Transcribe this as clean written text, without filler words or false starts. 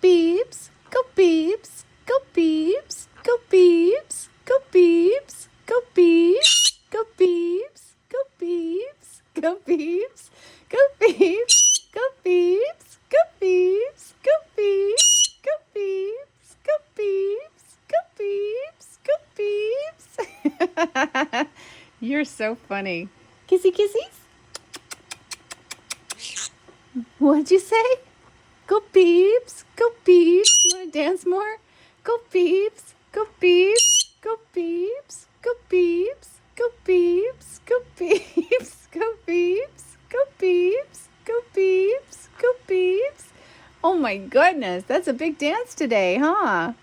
peeps, go peeps, go peeps, go peeps, go peeps, go peeps, go peeps, go peeps, go peeps, go peeps, go peeps, go peeps, go peeps, go peeps, go peeps, go peeps, go peeps. You're so funny. Kissy kissies? What'd you say? Go peeps, go peeps. You want to dance more? Go peeps, go peeps, go peeps, go peeps, go peeps, go peeps, go peeps, go peeps, go peeps, go peeps. Oh my goodness, that's a big dance today, huh?